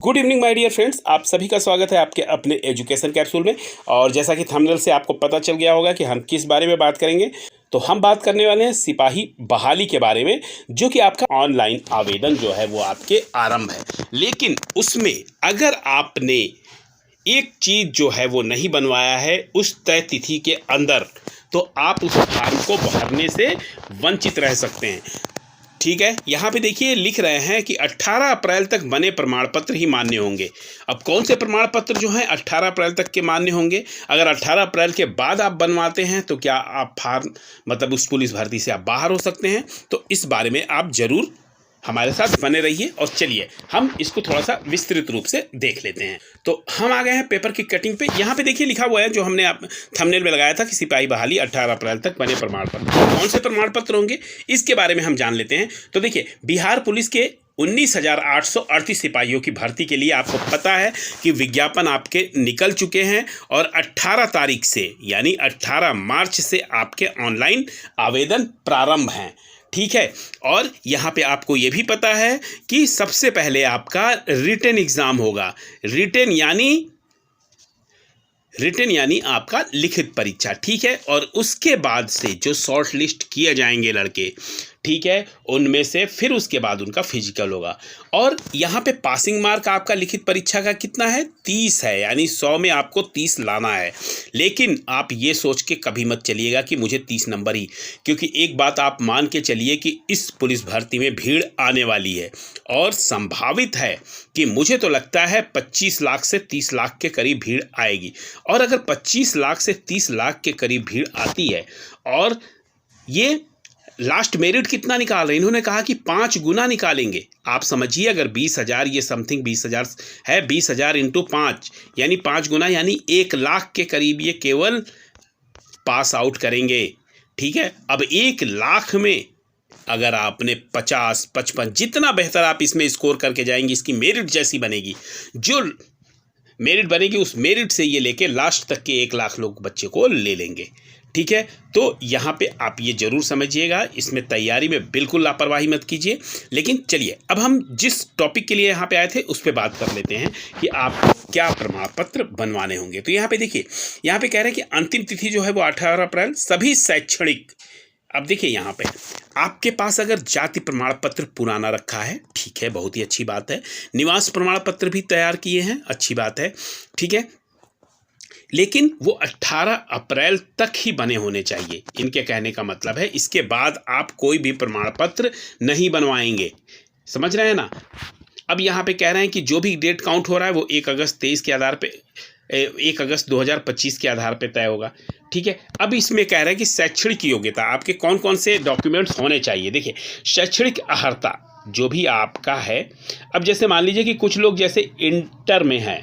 Good evening my dear friends, आप सभी का स्वागत है आपके अपने एजुकेशन कैप्सूल में। और जैसा कि थंबनेल से आपको पता चल गया होगा कि हम किस बारे में बात करेंगे, तो हम बात करने वाले हैं सिपाही बहाली के बारे में, जो कि आपका ऑनलाइन आवेदन जो है वो आपके आरंभ है। लेकिन उसमें अगर आपने एक चीज़ जो है वो नहीं बनवाया है उस तय तिथि के अंदर, तो आप उस फॉर्म को भरने से वंचित रह सकते हैं। ठीक है, यहाँ पे देखिए लिख रहे हैं कि 18 अप्रैल तक बने प्रमाण पत्र ही मान्य होंगे। अब कौन से प्रमाण पत्र जो हैं 18 अप्रैल तक के मान्य होंगे? अगर 18 अप्रैल के बाद आप बनवाते हैं तो क्या आप फॉर्म मतलब उस पुलिस भर्ती से आप बाहर हो सकते हैं? तो इस बारे में आप ज़रूर हमारे साथ बने रहिए और चलिए हम इसको थोड़ा सा विस्तृत रूप से देख लेते हैं। तो हम आ गए हैं पेपर की कटिंग पे। यहाँ पे देखिए लिखा हुआ है, जो हमने आप थंबनेल में लगाया था कि सिपाही बहाली 18 अप्रैल तक बने प्रमाण पत्र। कौन से प्रमाण पत्र होंगे इसके बारे में हम जान लेते हैं। तो देखिए, बिहार पुलिस के 19,838 सिपाहियों की भर्ती के लिए आपको पता है कि विज्ञापन आपके निकल चुके हैं और 18 तारीख से यानी 18 मार्च से आपके ऑनलाइन आवेदन प्रारंभ हैं। ठीक है, और यहाँ पे आपको ये भी पता है कि सबसे पहले आपका रिटन एग्ज़ाम होगा। रिटन यानी आपका लिखित परीक्षा। ठीक है, और उसके बाद से जो शॉर्ट लिस्ट किए जाएंगे लड़के, ठीक है, उनमें से फिर उसके बाद उनका फिजिकल होगा। और यहाँ पे पासिंग मार्क आपका लिखित परीक्षा का कितना है? 30 है, यानी 100 में आपको 30 लाना है। लेकिन आप ये सोच के कभी मत चलिएगा कि मुझे 30 नंबर ही, क्योंकि एक बात आप मान के चलिए कि इस पुलिस भर्ती में भीड़ आने वाली है और संभावित है कि मुझे तो लगता है 25 लाख से 30 लाख के करीब भीड़ आएगी। और अगर 25 लाख से 30 लाख के करीब भीड़ आती है और ये लास्ट मेरिट कितना निकाल रहे हैं, इन्होंने कहा कि 5 गुना निकालेंगे। आप समझिए, अगर 20,000 ये समथिंग 20,000 है, 20,000 इंटू 5 यानी 5 गुना, यानी 1 लाख के करीब ये केवल पास आउट करेंगे। ठीक है, अब 1 लाख में अगर आपने 50, 55, जितना बेहतर आप इसमें स्कोर करके जाएंगे, इसकी मेरिट जैसी बनेगी, जो मेरिट बनेगी उस मेरिट से ये लेके लास्ट तक के 1 लाख लोग बच्चे को ले लेंगे। ठीक है, तो यहाँ पे आप ये जरूर समझिएगा, इसमें तैयारी में बिल्कुल लापरवाही मत कीजिए। लेकिन चलिए अब हम जिस टॉपिक के लिए यहाँ पे आए थे उस पे बात कर लेते हैं कि आपको क्या प्रमाण पत्र बनवाने होंगे। तो यहाँ पे देखिए, यहाँ पे कह रहे हैं कि अंतिम तिथि जो है वो 18 अप्रैल सभी शैक्षणिक। अब देखिए, यहाँ पे आपके पास अगर जाति प्रमाण पत्र पुराना रखा है, ठीक है, बहुत ही अच्छी बात है। निवास प्रमाण पत्र भी तैयार किए हैं, अच्छी बात है। ठीक है, लेकिन वो 18 अप्रैल तक ही बने होने चाहिए। इनके कहने का मतलब है इसके बाद आप कोई भी प्रमाण पत्र नहीं बनवाएंगे। समझ रहे हैं ना? अब यहाँ पे कह रहे हैं कि जो भी डेट काउंट हो रहा है वो 1 अगस्त 23 के आधार पे 1 अगस्त 2025 के आधार पे तय होगा। ठीक है, अब इसमें कह रहे हैं कि शैक्षणिक योग्यता आपके कौन कौन से डॉक्यूमेंट्स होने चाहिए। देखिए, शैक्षणिक अर्हता जो भी आपका है, अब जैसे मान लीजिए कि कुछ लोग जैसे इंटर में हैं,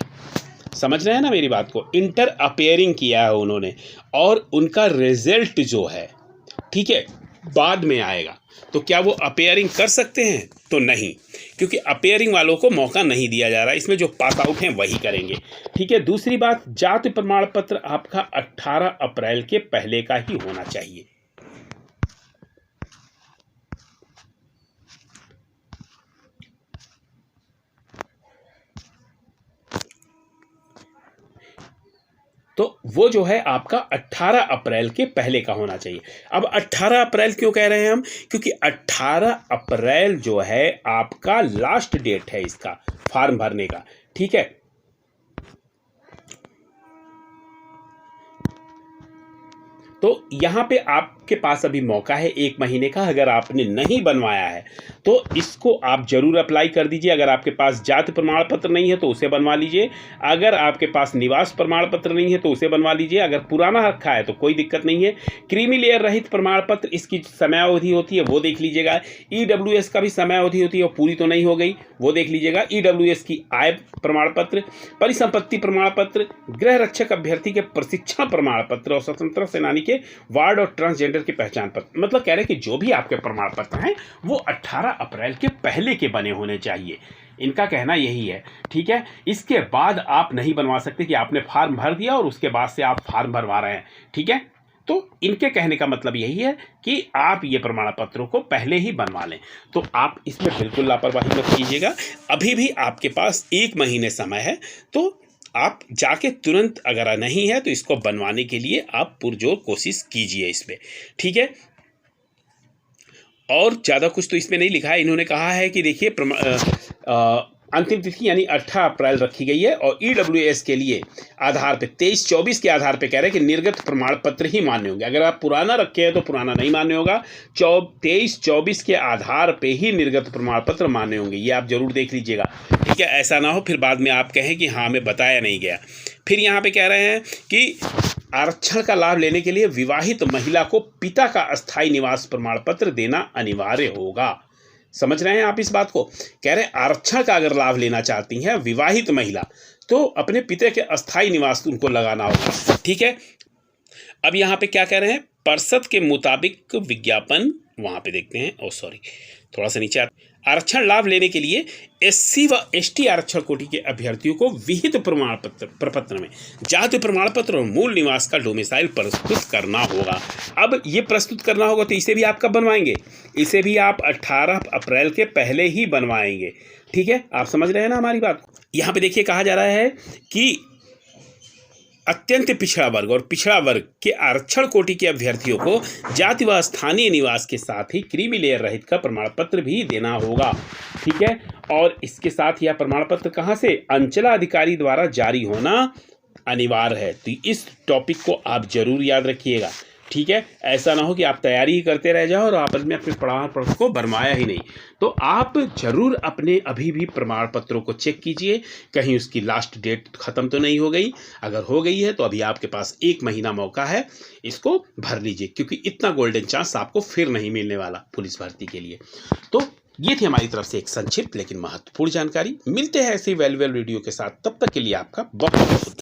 समझ रहे हैं ना मेरी बात को, इंटर अपेयरिंग किया है उन्होंने और उनका रिजल्ट जो है, ठीक है, बाद में आएगा, तो क्या वो अपेयरिंग कर सकते हैं? तो नहीं, क्योंकि अपेयरिंग वालों को मौका नहीं दिया जा रहा है। इसमें जो पास आउट हैं वही करेंगे। ठीक है, दूसरी बात, जाति प्रमाण पत्र आपका 18 अप्रैल के पहले का ही होना चाहिए। तो वो जो है आपका 18 अप्रैल के पहले का होना चाहिए। अब 18 अप्रैल क्यों कह रहे हैं हम? क्योंकि 18 अप्रैल जो है आपका लास्ट डेट है इसका फॉर्म भरने का। ठीक है, तो यहाँ पे आपके पास अभी मौका है 1 महीने का। अगर आपने नहीं बनवाया है तो इसको आप जरूर अप्लाई कर दीजिए। अगर आपके पास जाति प्रमाण पत्र नहीं है तो उसे बनवा लीजिए। अगर आपके पास निवास प्रमाण पत्र नहीं है तो उसे बनवा लीजिए। अगर पुराना रखा है तो कोई दिक्कत नहीं है। क्रीमी लेयर रहित प्रमाण पत्र, इसकी समयावधि होती है वो देख लीजिएगा। EWS का भी समयावधि होती है, पूरी तो नहीं हो गई, वो देख लीजिएगा। EWS की आय प्रमाण पत्र, परिसंपत्ति प्रमाण पत्र, गृह रक्षक अभ्यर्थी के प्रशिक्षण प्रमाण पत्र और स्वतंत्रता सेनानी के वार्ड और ट्रांसजेंडर की पहचान पत्र। मतलब कह रहे हैं कि जो भी आपके प्रमाण पत्र हैं वो 18 अप्रैल के पहले के बने होने चाहिए। इनका कहना यही है। ठीक है, इसके बाद आप नहीं बनवा सकते कि आपने फॉर्म भर दिया और उसके बाद से आप फॉर्म भरवा रहे हैं। ठीक है, तो इनके कहने का मतलब यही है कि आप ये प्रमाण पत्रों को पहले ही बनवा लें। तो आप इसमें बिल्कुल लापरवाही मत कीजिएगा। अभी भी आपके पास 1 महीने समय है, तो आप जाके तुरंत, अगर नहीं है तो इसको बनवाने के लिए आप पुरजोर कोशिश कीजिए इसमें, ठीक है। और ज़्यादा कुछ तो इसमें नहीं लिखा है। इन्होंने कहा है कि देखिए अंतिम तिथि यानी 18 अप्रैल रखी गई है और EWS के लिए आधार पे 23-24 के आधार पे कह रहे हैं कि निर्गत प्रमाण पत्र ही मान्य होंगे। अगर आप पुराना रखे हैं तो पुराना नहीं मान्य होगा। 23-24 के आधार पे ही निर्गत प्रमाण पत्र मान्य होंगे। ये आप जरूर देख लीजिएगा, ठीक है। ऐसा ना हो फिर बाद में आप कहें कि हाँ हमें बताया नहीं गया। फिर यहाँ पे कह रहे हैं कि आरक्षण का लाभ लेने के लिए विवाहित महिला को पिता का अस्थायी निवास प्रमाण पत्र देना अनिवार्य होगा। समझ रहे हैं आप इस बात को? कह रहे हैं आरक्षण का अगर लाभ लेना चाहती हैं विवाहित महिला तो अपने पिता के अस्थायी निवास उनको लगाना होगा, ठीक है। अब यहाँ पे क्या कह रहे हैं, परिषद के मुताबिक विज्ञापन, वहाँ पे देखते हैं, थोड़ा सा नीचे आरक्षण लाभ लेने के लिए SC व ST आरक्षण कोटि के अभ्यर्थियों को विहित प्रमाण प्रपत्र में जाति प्रमाण पत्र और मूल निवास का डोमिसाइल प्रस्तुत करना होगा। अब ये प्रस्तुत करना होगा तो इसे भी आप कब बनवाएंगे? इसे भी आप 18 अप्रैल के पहले ही बनवाएंगे, ठीक है। आप समझ रहे हैं ना हमारी बात? यहाँ पे देखिए कहा जा रहा है कि अत्यंत पिछड़ा वर्ग और पिछड़ा वर्ग के आरक्षण कोटि के अभ्यर्थियों को जाति व स्थानीय निवास के साथ ही क्रीमी लेयर रहित का प्रमाण पत्र भी देना होगा, ठीक है। और इसके साथ यह प्रमाण पत्र कहाँ से? अंचलाधिकारी द्वारा जारी होना अनिवार्य है। तो इस टॉपिक को आप जरूर याद रखिएगा, ठीक है। ऐसा ना हो कि आप तैयारी ही करते रह जाओ और आपस में अपने प्रमाण पत्र को बनवाया ही नहीं। तो आप जरूर अपने अभी भी प्रमाण पत्रों को चेक कीजिए, कहीं उसकी लास्ट डेट ख़त्म तो नहीं हो गई। अगर हो गई है तो अभी आपके पास 1 महीना मौका है, इसको भर लीजिए, क्योंकि इतना गोल्डन चांस आपको फिर नहीं मिलने वाला पुलिस भर्ती के लिए। तो ये थी हमारी तरफ से एक संक्षिप्त लेकिन महत्वपूर्ण जानकारी। मिलते हैं ऐसी वैल्यूएबल वीडियो के साथ, तब तक के लिए आपका बहुत बहुत